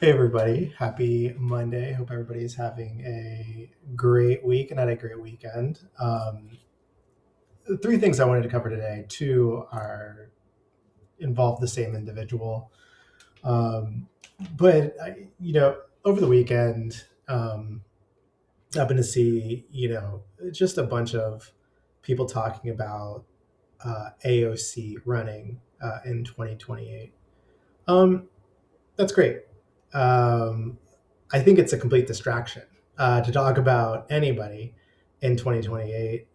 Hey everybody, happy Monday. Hope everybody's having a great week and had a great weekend. Three things I wanted to cover today. Two are involve the same individual. Um, but over the weekend, happened to see, just a bunch of people talking about AOC running in 2028. Um, that's great. Um, I think it's a complete distraction to talk about anybody in 2028.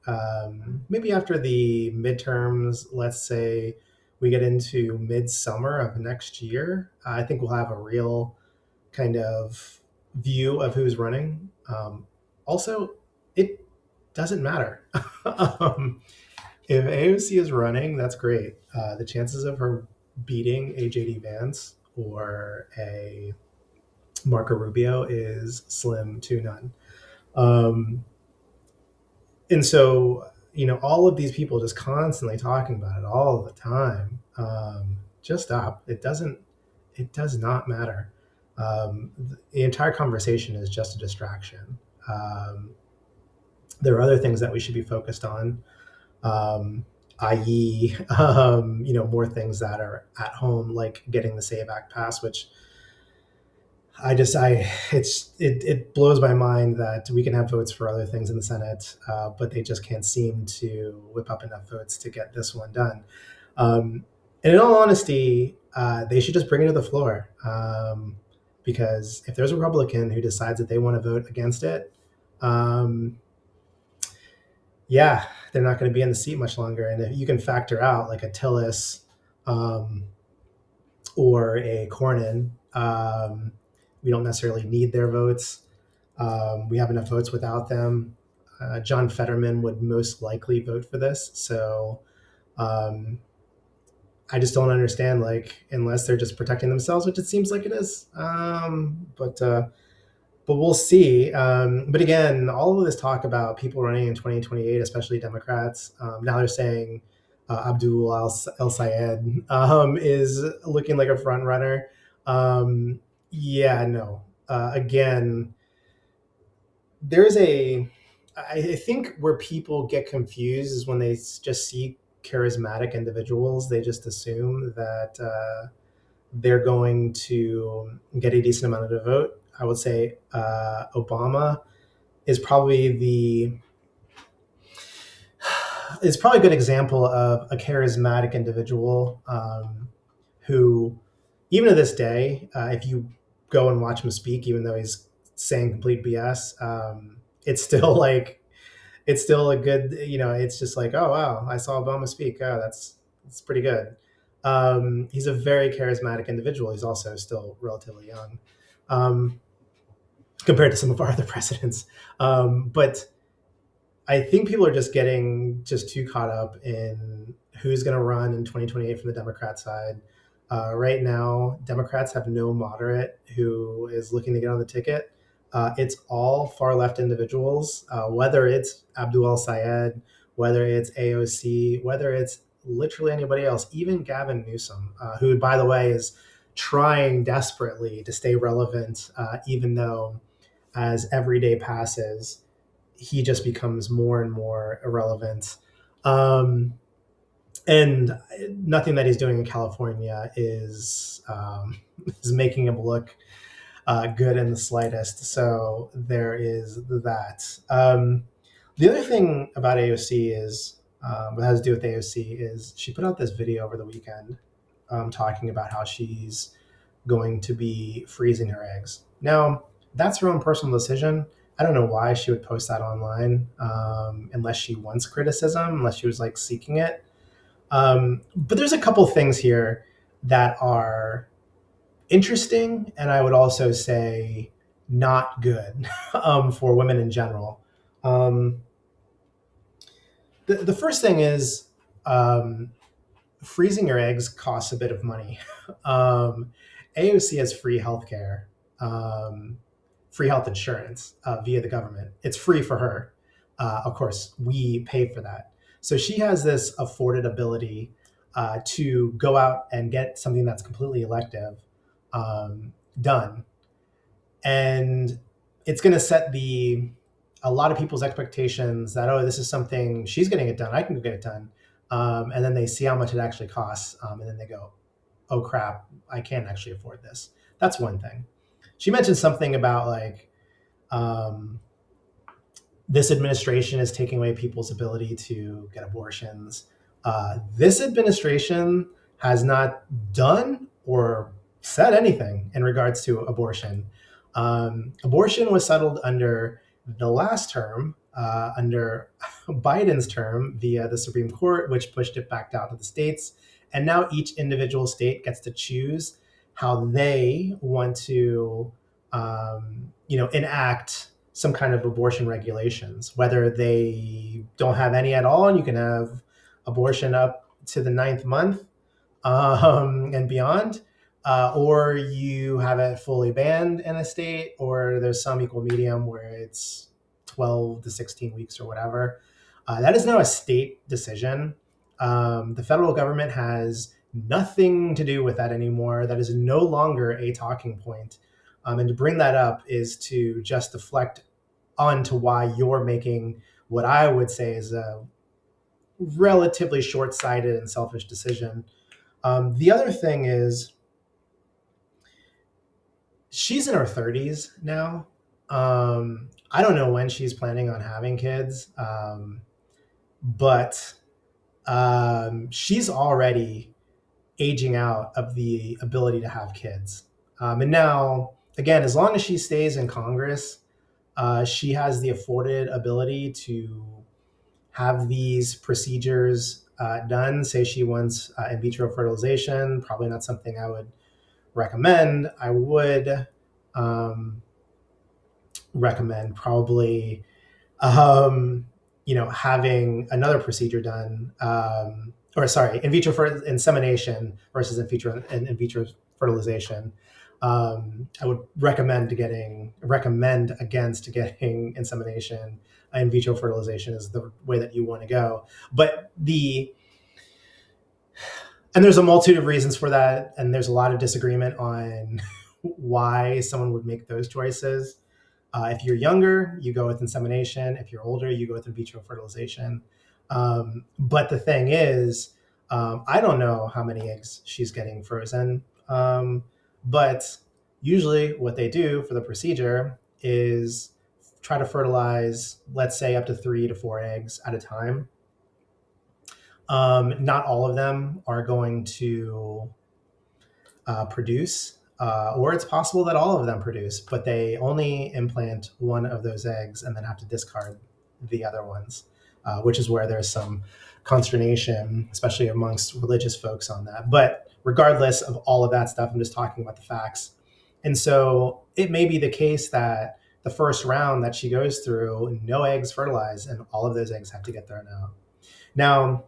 Maybe after the midterms, let's say we get into midsummer of next year, I think we'll have a real kind of view of who's running. Also, it doesn't matter. um, if AOC is running, that's great. The chances of her beating a JD Vance or a Marco Rubio is slim to none. Um, and so, all of these people just constantly talking about it all the time. Just stop. It does not matter. The entire conversation is just a distraction. Um, there are other things that we should be focused on, i.e., more things that are at home, like getting the Save Act passed, which it blows my mind that we can have votes for other things in the Senate, but they just can't seem to whip up enough votes to get this one done. Um, and in all honesty, they should just bring it to the floor, because if there's a Republican who decides that they want to vote against it, um, yeah, they're not going to be in the seat much longer. And if you can factor out like a Tillis, um, or a Cornyn, we don't necessarily need their votes. We have enough votes without them. John Fetterman would most likely vote for this. So um, I just don't understand, like, unless they're just protecting themselves, which it seems like it is. But we'll see. But again, all of this talk about people running in 2028, especially Democrats, now they're saying Abdul El Sayed is looking like a front runner. Yeah, no. Again, there's a I think where people get confused is when they just see charismatic individuals. They just assume that they're going to get a decent amount of the vote. I would say Obama is probably the is probably a good example of a charismatic individual, who, even to this day, if you go and watch him speak, even though he's saying complete BS, it's still like it's still a good, it's just like, oh wow, I saw Obama speak. Oh, that's pretty good. He's a very charismatic individual. He's also still relatively young, um, compared to some of our other presidents. But I think people are just getting just too caught up in who's going to run in 2028 from the Democrat side. Right now, Democrats have no moderate who is looking to get on the ticket. It's all far left individuals, whether it's Abdul Sayed, whether it's AOC, whether it's literally anybody else, even Gavin Newsom, who, by the way, is trying desperately to stay relevant, even though as every day passes, he just becomes more and more irrelevant. Um, and nothing that he's doing in California is making him look good in the slightest. So there is that. The other thing about AOC is, what has to do with AOC, is she put out this video over the weekend, talking about how she's going to be freezing her eggs. Now, that's her own personal decision. I don't know why she would post that online, unless she wants criticism, unless she was like seeking it. But there's a couple things here that are interesting, and I would also say not good, for women in general. Um, the first thing is, um, freezing your eggs costs a bit of money. um, AOC has free healthcare, um, free health insurance, via the government. It's free for her. Of course, we pay for that. So she has this afforded ability to go out and get something that's completely elective, done. And it's going to set a lot of people's expectations that, oh, this is something she's getting it done, I can go get it done. And then they see how much it actually costs, and then they go, oh crap, I can't actually afford this. That's one thing. She mentioned something about like, um, this administration is taking away people's ability to get abortions. This administration has not done or said anything in regards to abortion. Abortion was settled under the last term, under Biden's term, via the Supreme Court, which pushed it back down to the states. And now each individual state gets to choose how they want to, enact some kind of abortion regulations, whether they don't have any at all, and you can have abortion up to the ninth month, and beyond, or you have it fully banned in a state, or there's some equal medium where it's 12 to 16 weeks or whatever. That is now a state decision. The federal government has nothing to do with that anymore. That is no longer a talking point. And to bring that up is to just deflect onto why you're making what I would say is a relatively short-sighted and selfish decision. The other thing is, she's in her 30s now. I don't know when she's planning on having kids, but she's already aging out of the ability to have kids. And now, again, as long as she stays in Congress, she has the afforded ability to have these procedures done. Say she wants in vitro fertilization, probably not something I would recommend. I would recommend probably, having another procedure done, in vitro insemination versus in vitro fertilization. I would recommend against getting insemination. In vitro fertilization is the way that you want to go. But there's a multitude of reasons for that, and there's a lot of disagreement on why someone would make those choices. If you're younger, you go with insemination. If you're older, you go with in vitro fertilization. But the thing is, I don't know how many eggs she's getting frozen. But usually what they do for the procedure is try to fertilize, let's say, up to 3 to 4 eggs at a time. Not all of them are going to produce, or it's possible that all of them produce, but they only implant one of those eggs and then have to discard the other ones, which is where there's some consternation, especially amongst religious folks on that. But regardless of all of that stuff, I'm just talking about the facts. And so it may be the case that the first round that she goes through, no eggs fertilized, and all of those eggs have to get thrown out. Now,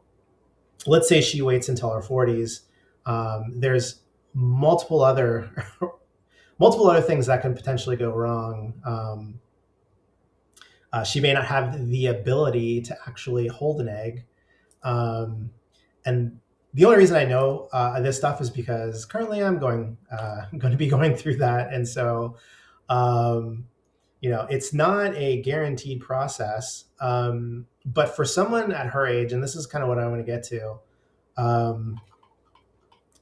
let's say she waits until her 40s. There's multiple other things that can potentially go wrong. She may not have the ability to actually hold an egg. And the only reason I know this stuff is because currently I'm going to be going through that. And so, it's not a guaranteed process. But for someone at her age, and this is kind of what I want to get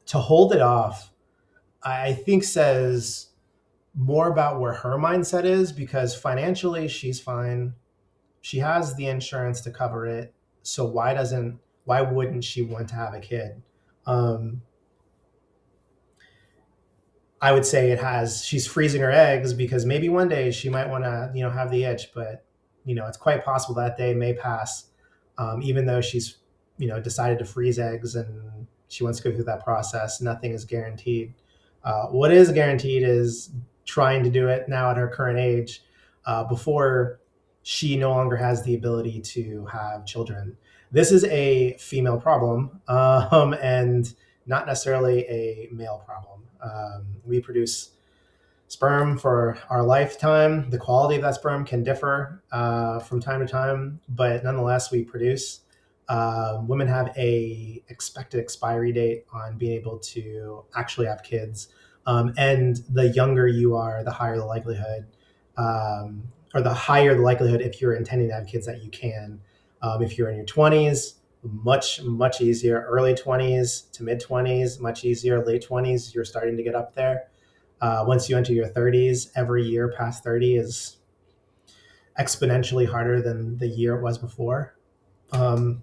to hold it off, I think says more about where her mindset is, because financially she's fine. She has the insurance to cover it. So why wouldn't she want to have a kid? I would say she's freezing her eggs because maybe one day she might want to, have the itch, but, it's quite possible that day may pass, even though she's, decided to freeze eggs and she wants to go through that process. Nothing is guaranteed. What is guaranteed is trying to do it now at her current age, before she no longer has the ability to have children. This is a female problem, and not necessarily a male problem. We produce sperm for our lifetime. The quality of that sperm can differ from time to time, but nonetheless, we produce. Women have a expected expiry date on being able to actually have kids And the younger you are, the higher the likelihood, or the higher the likelihood if you're intending to have kids that you can. If you're in your 20s, much easier. Early 20s to mid 20s, much easier. Late 20s, you're starting to get up there. Once you enter your 30s, every year past 30 is exponentially harder than the year it was before. Um,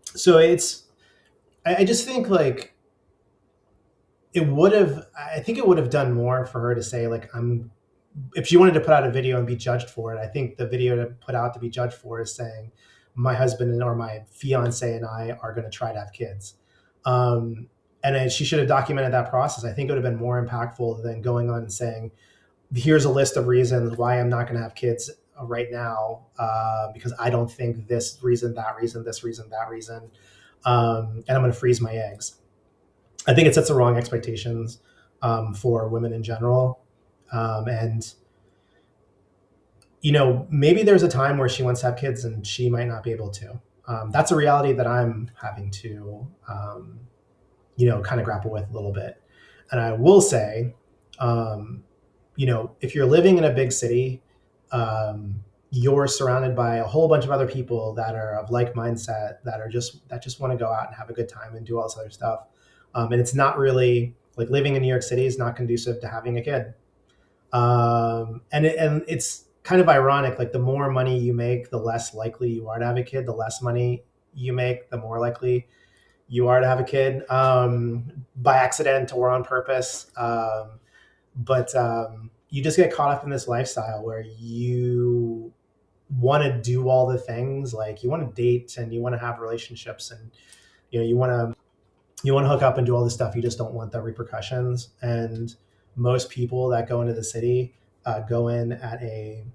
so I just think like I think it would have done more for her to say like, if she wanted to put out a video and be judged for it. I think the video to put out to be judged for is saying my husband or my fiance and I are going to try to have kids. And then she should have documented that process. I think it would have been more impactful than going on and saying, here's a list of reasons why I'm not going to have kids right now, because I don't think this reason, that reason, this reason, that reason, and I'm going to freeze my eggs. I think it sets the wrong expectations for women in general. And, maybe there's a time where she wants to have kids and she might not be able to. That's a reality that I'm having to, kind of grapple with a little bit. And I will say, if you're living in a big city, you're surrounded by a whole bunch of other people that are of like mindset, that just want to go out and have a good time and do all this other stuff. And it's not really like living in New York City is not conducive to having a kid. And it's kind of ironic. Like the more money you make, the less likely you are to have a kid. The less money you make, the more likely you are to have a kid, by accident or on purpose. But you just get caught up in this lifestyle where you want to do all the things. Like you want to date and you want to have relationships, and you want to hook up and do all this stuff. You just don't want the repercussions. And most people that go into the city go in at a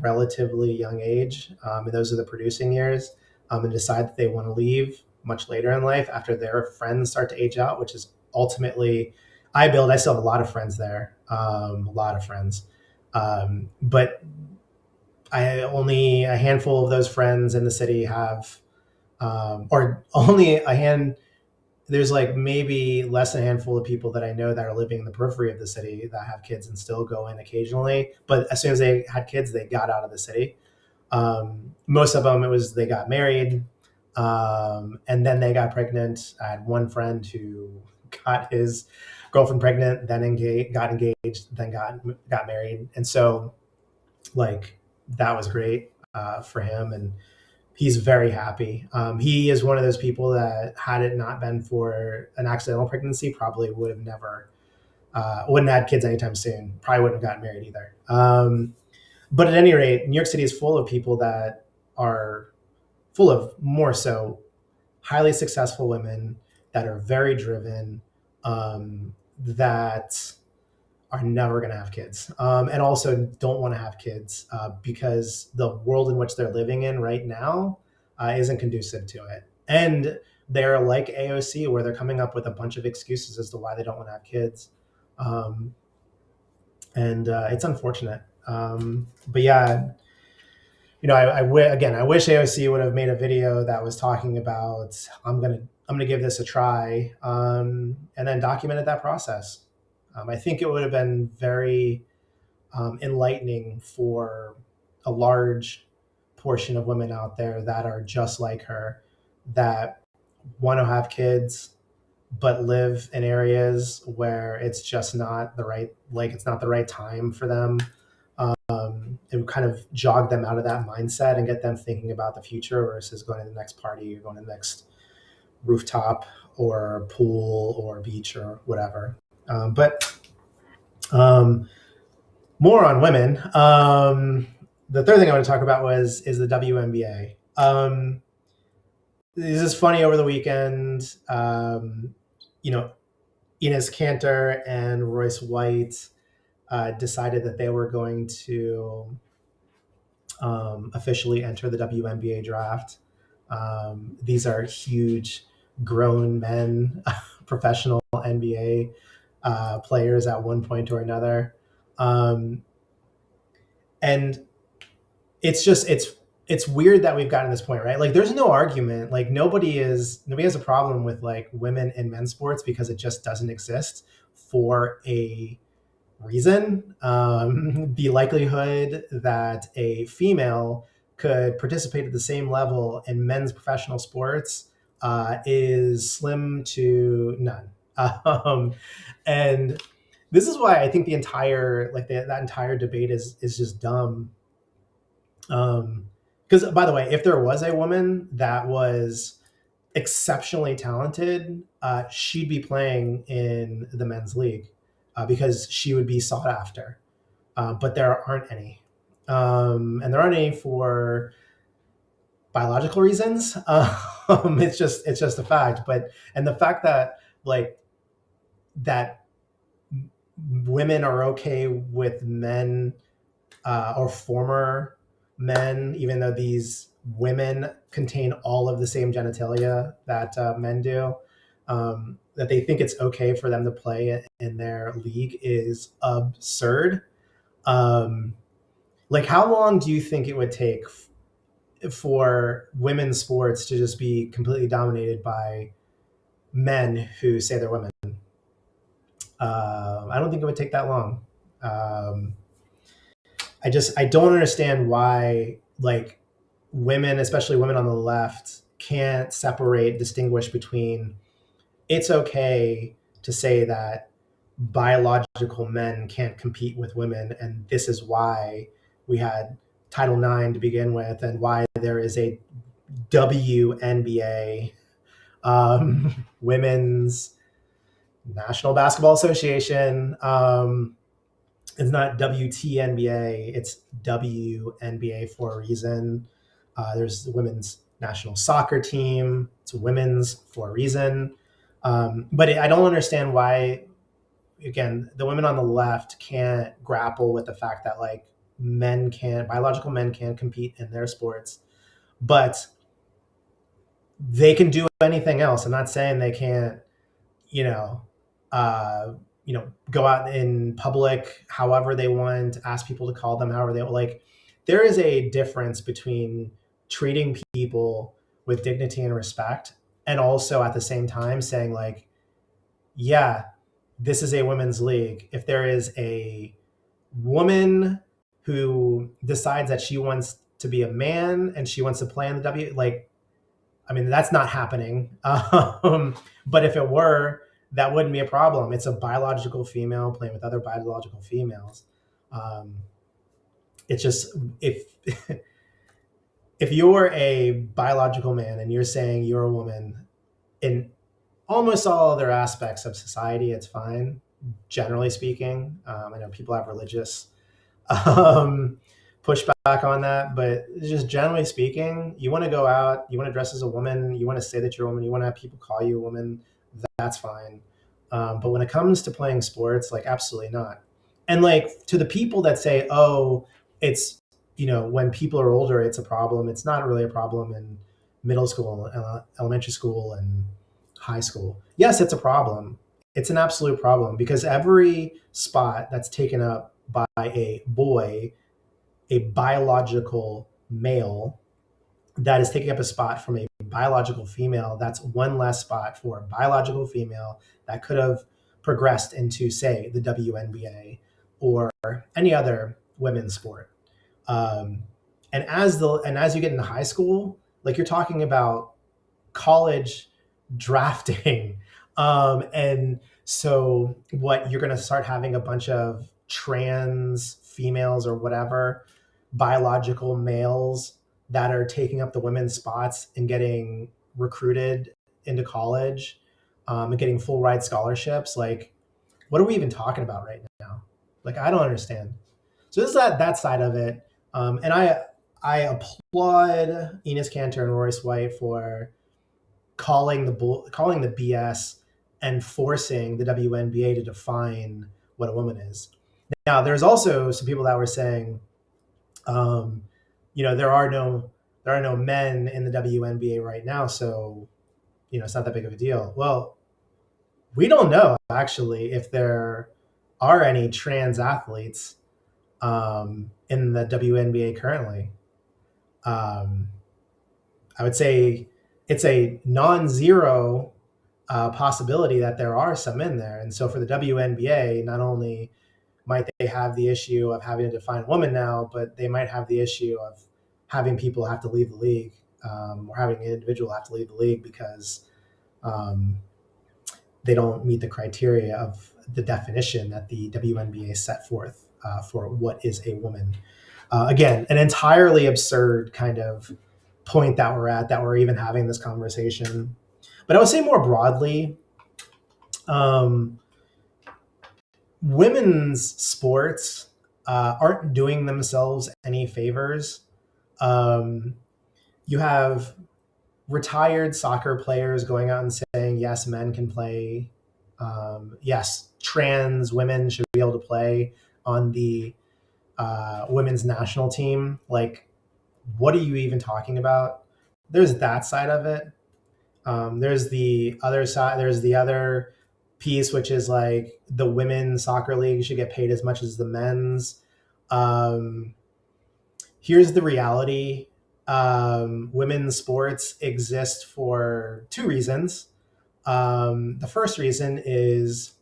relatively young age, and those are the producing years, and decide that they want to leave much later in life after their friends start to age out, which is ultimately I still have a lot of friends there, a lot of friends, but only a handful of those friends in the city have, or only a hand. There's like maybe less than a handful of people that I know that are living in the periphery of the city that have kids and still go in occasionally. But as soon as they had kids, they got out of the city. Most of them, it was they got married, and then they got pregnant. I had one friend who got his girlfriend pregnant, then got engaged, then got married, and so like that was great for him, and he's very happy. He is one of those people that, had it not been for an accidental pregnancy, probably would have never, wouldn't have had kids anytime soon. Probably wouldn't have gotten married either. But at any rate, New York City is full of people that are full of more so highly successful women that are very driven, that are never going to have kids, and also don't want to have kids because the world in which they're living in right now isn't conducive to it. And they're like AOC, where they're coming up with a bunch of excuses as to why they don't want to have kids. And it's unfortunate. But yeah, I wish AOC would have made a video that was talking about, I'm gonna give this a try, and then documented that process. I think it would have been very enlightening for a large portion of women out there that are just like her, that want to have kids but live in areas where it's just not the right, like it's not the right time for them. It would kind of jog them out of that mindset and get them thinking about the future versus going to the next party or going to the next rooftop or pool or beach or whatever. But more on women. The third thing I want to talk about is the WNBA. This is funny. Over the weekend, Enes Kanter and Royce White decided that they were going to officially enter the WNBA draft. These are huge, grown men, professional NBA players at one point or another, and it's it's weird that we've gotten to this point, right? Like, there's no argument. Like, nobody has a problem with like women in men's sports because it just doesn't exist for a reason. The likelihood that a female could participate at the same level in men's professional sports is slim to none. And this is why I think the entire that entire debate is just dumb. Because by the way, if there was a woman that was exceptionally talented, she'd be playing in the men's league because she would be sought after. But there aren't any, and there aren't any for biological reasons. It's just a fact. But and the fact that like that women are okay with men or former men, even though these women contain all of the same genitalia that men do, that they think it's okay for them to play in their league is absurd. Um, like, how long do you think it would take for women's sports to just be completely dominated by men who say they're women? I don't think it would take that long. Um, I don't understand why like women, especially women on the left, can't distinguish between it's okay to say that biological men can't compete with women, and this is why we had Title IX to begin with, and why there is a WNBA, Women's National Basketball Association. It's not WTNBA, it's WNBA for a reason. There's the women's national soccer team, it's women's for a reason. I don't understand why, again, the women on the left can't grapple with the fact that like biological men can't compete in their sports, but they can do anything else. I'm not saying they can't, you know, uh, go out in public however they want, ask people to call them however they like. There is a difference between treating people with dignity and respect, and also at the same time saying like, yeah, this is a women's league. If there is a woman who decides that she wants to be a man and she wants to play in the like, I mean, that's not happening. But if it were, that wouldn't be a problem. It's a biological female playing with other biological females. Um, it's just if if you're a biological man and you're saying you're a woman in almost all other aspects of society, it's fine. Generally speaking, I know people have religious um, pushback on that, but just generally speaking, you want to go out, you want to dress as a woman, you want to say that you're a woman, you want to have people call you a woman, that's fine. But when it comes to playing sports, like absolutely not. And like to the people that say, oh, it's, when people are older, it's a problem. It's not really a problem in middle school, elementary school, and high school. Yes, it's a problem. It's an absolute problem because every spot that's taken up by a boy, a biological male, that is taking up a spot from a biological female, that's one less spot for a biological female that could have progressed into, say, the WNBA or any other women's sport. Um, and as you get into high school, like you're talking about college drafting, and so what you're going to start having a bunch of trans females or whatever biological males that are taking up the women's spots and getting recruited into college, and getting full ride scholarships. Like, what are we even talking about right now? Like, I don't understand. So this is that side of it, and I applaud Enos Cantor and Royce White for calling the BS and forcing the WNBA to define what a woman is. Now, there's also some people that were saying, um, there are no men in the WNBA right now, so it's not that big of a deal. Well, we don't know actually if there are any trans athletes in the WNBA currently. Um, I would say it's a non-zero possibility that there are some in there. And so for the WNBA, not only might they have the issue of having to define woman now, but they might have the issue of having people have to leave the league, or having an individual have to leave the league because um, they don't meet the criteria of the definition that the WNBA set forth for what is a woman. Again, an entirely absurd kind of point that we're at, that we're even having this conversation. But I would say more broadly, um, women's sports aren't doing themselves any favors. Um, you have retired soccer players going out and saying, yes, men can play. Yes, trans women should be able to play on the women's national team. Like, what are you even talking about? There's that side of it. There's the other side. There's the other piece, which is like the women's soccer league should get paid as much as the men's. Um, Here's the reality. Women's sports exist for two reasons. The first reason is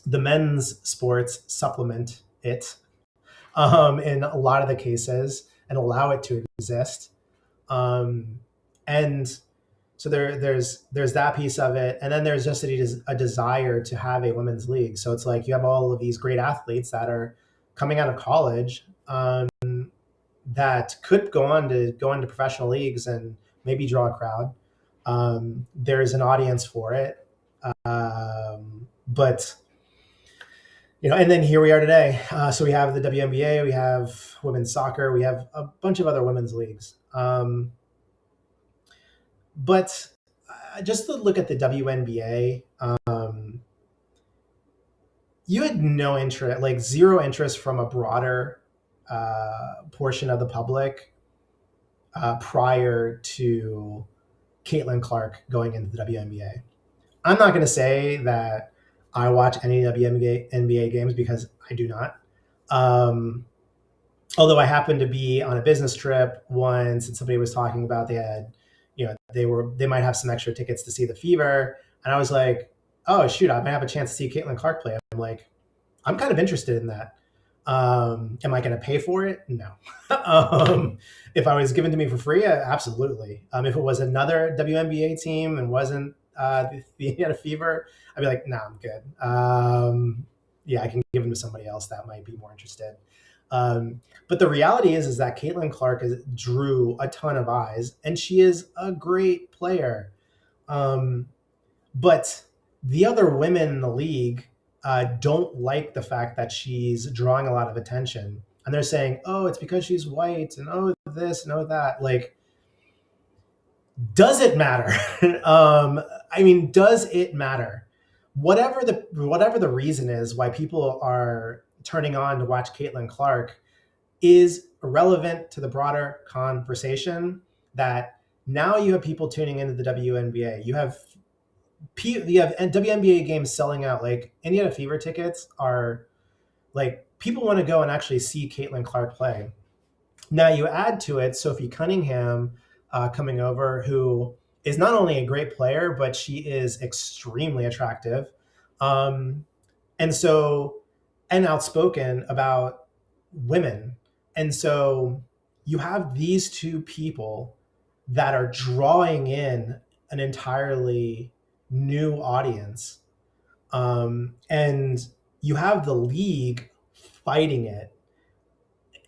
the men's sports supplement it in a lot of the cases and allow it to exist. Um, and so there's that piece of it, and then there's just a desire to have a women's league. So it's like you have all of these great athletes that are coming out of college, that could go into professional leagues and maybe draw a crowd. There's an audience for it, but and then here we are today. So we have the WNBA, we have women's soccer, we have a bunch of other women's leagues. But just to look at the WNBA, you had no interest, like zero interest from a broader portion of the public prior to Caitlin Clark going into the WNBA. I'm not going to say that I watch any WNBA games because I do not. Um, Although I happened to be on a business trip once and somebody was talking about they might have some extra tickets to see the Fever, and I was like, oh shoot, I might have a chance to see Caitlin Clark play. I'm like, I'm kind of interested in that. Am I going to pay for it? No. If I was given to me for free, absolutely. If it was another WNBA team and wasn't the Indiana Fever, I'd be like, nah, I'm good. Yeah, I can give them to somebody else that might be more interested. But the reality is that Caitlin Clark drew a ton of eyes, and she is a great player. But the other women in the league don't like the fact that she's drawing a lot of attention. And they're saying, oh, it's because she's white, and oh, this, and oh, that. Like, does it matter? I mean, does it matter? Whatever the reason is why people are turning on to watch Caitlin Clark is irrelevant to the broader conversation that now you have people tuning into the WNBA. You have WNBA games selling out. Like Indiana Fever tickets are like people want to go and actually see Caitlin Clark play. Now you add to it Sophie Cunningham coming over, who is not only a great player, but she is extremely attractive, um, and so and outspoken about women. And so you have these two people that are drawing in an entirely new audience, and you have the league fighting it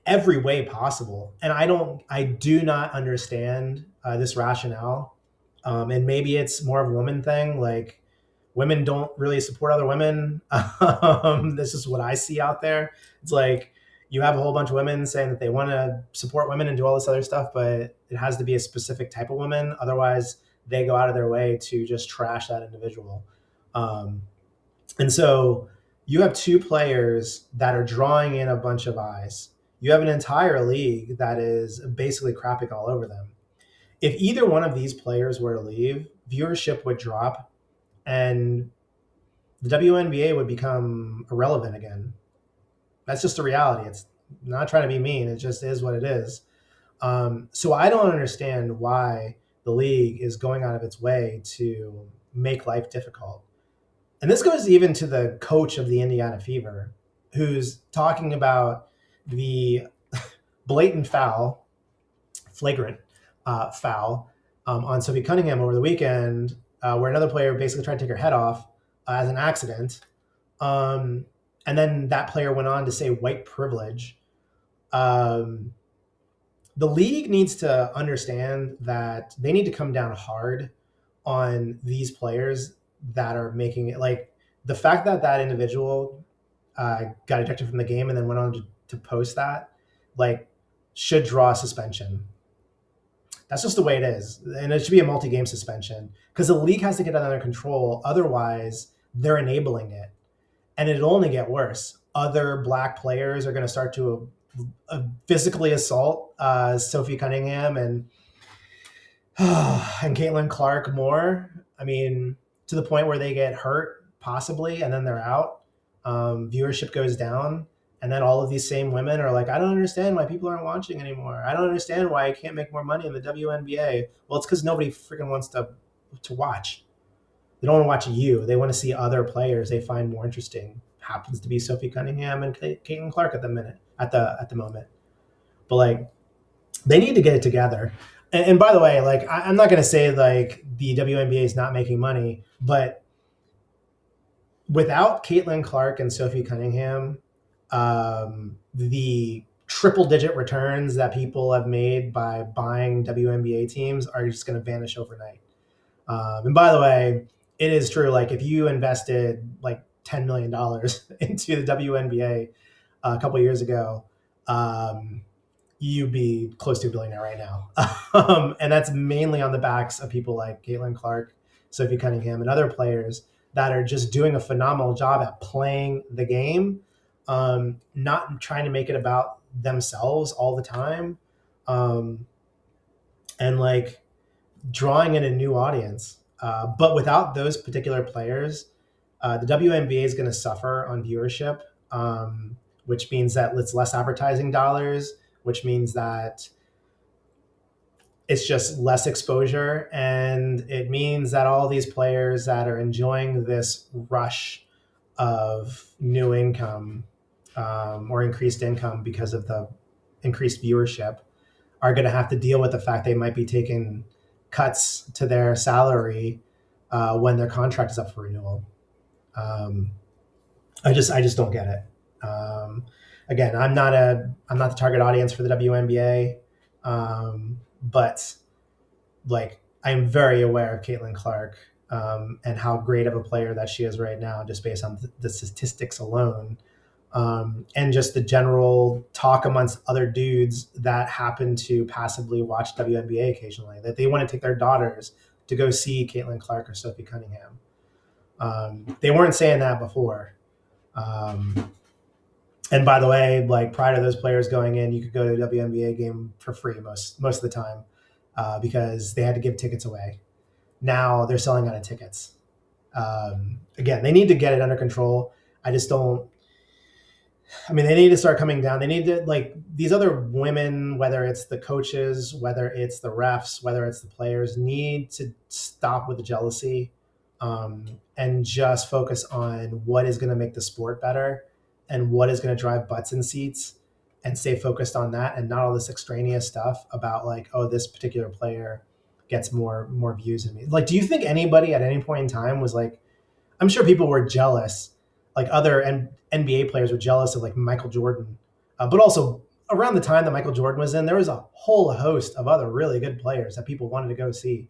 every way possible. And I do not understand this rationale. And maybe it's more of a woman thing. Like women don't really support other women. This is what I see out there. It's like you have a whole bunch of women saying that they want to support women and do all this other stuff, but it has to be a specific type of woman. Otherwise, they go out of their way to just trash that individual. Um, and so you have two players that are drawing in a bunch of eyes. You have an entire league that is basically crapping all over them. If either one of these players were to leave, viewership would drop and the WNBA would become irrelevant again. That's just a reality. It's not trying to be mean. It just is what it is. So I don't understand why the league is going out of its way to make life difficult. And this goes even to the coach of the Indiana Fever, who's talking about the blatant foul, flagrant foul on Sophie Cunningham over the weekend, where another player basically tried to take her head off as an accident. Um, and then that player went on to say white privilege. Um, the league needs to understand that they need to come down hard on these players that are making it, like the fact that that individual got ejected from the game and then went on to post that, like, should draw a suspension. That's just the way it is. And it should be a multi-game suspension because the league has to get it under control. Otherwise, they're enabling it. And it'll only get worse. Other black players are going to start to physically assault Sophie Cunningham and Caitlin Clark more. I mean, to the point where they get hurt, possibly, and then they're out. Viewership goes down. And then all of these same women are like, I don't understand why people aren't watching anymore. I don't understand why I can't make more money in the WNBA. Well, it's because nobody freaking wants to watch. They don't want to watch you. They want to see other players they find more interesting. Happens to be Sophie Cunningham and Caitlin Clark at the moment. But like, they need to get it together. And by the way, like, I'm not going to say like the WNBA is not making money, but without Caitlin Clark and Sophie Cunningham, the triple digit returns that people have made by buying WNBA teams are just going to vanish overnight. And by the way, it is true. Like, if you invested like $10 million into the WNBA a couple years ago, you'd be close to a billionaire right now. And that's mainly on the backs of people like Caitlin Clark, Sophie Cunningham, and other players that are just doing a phenomenal job at playing the game, not trying to make it about themselves all the time, and like drawing in a new audience. But without those particular players, the WNBA is going to suffer on viewership, which means that it's less advertising dollars, which means that it's just less exposure. And it means that all these players that are enjoying this rush of new income, or increased income because of the increased viewership, are going to have to deal with the fact they might be taking cuts to their salary when their contract is up for renewal. I just don't get it. Again, I'm not the target audience for the WNBA, but like, I'm very aware of Caitlin Clark, and how great of a player that she is right now, just based on the statistics alone, and just the general talk amongst other dudes that happen to passively watch WNBA occasionally, that they want to take their daughters to go see Caitlin Clark or Sophie Cunningham. They weren't saying that before. And by the way, like, prior to those players going in, you could go to a WNBA game for free most of the time, because they had to give tickets away. Now they're selling out of tickets. Again, they need to get it under control. I just don't. I mean, they need to start coming down. They need to, like, these other women, whether it's the coaches, whether it's the refs, whether it's the players, need to stop with the jealousy, and just focus on what is going to make the sport better and what is going to drive butts in seats, and stay focused on that, and not all this extraneous stuff about like, oh, this particular player gets more views than me. Like, do you think anybody at any point in time was like, I'm sure people were jealous, like other NBA players were jealous of like Michael Jordan, but also around the time that Michael Jordan was in, there was a whole host of other really good players that people wanted to go see.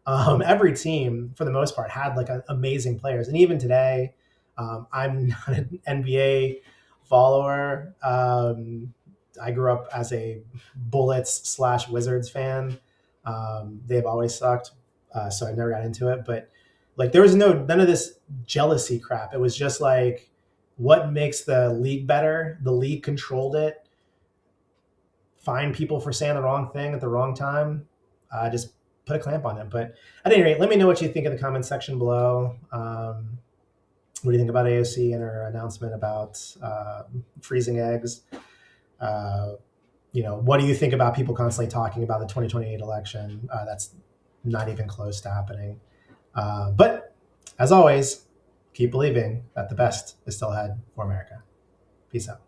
Every team, for the most part, had like amazing players, and even today, I'm not an NBA follower. I grew up as a Bullets / Wizards fan. They've always sucked, so I never got into it. But like, there was none of this jealousy crap. It was just like, what makes the league better? The league controlled it. Find people for saying the wrong thing at the wrong time. Just put a clamp on them. But at any rate, let me know what you think in the comments section below. What do you think about AOC and her announcement about freezing eggs? what do you think about people constantly talking about the 2028 election? That's not even close to happening. But as always, keep believing that the best is still ahead for America. Peace out.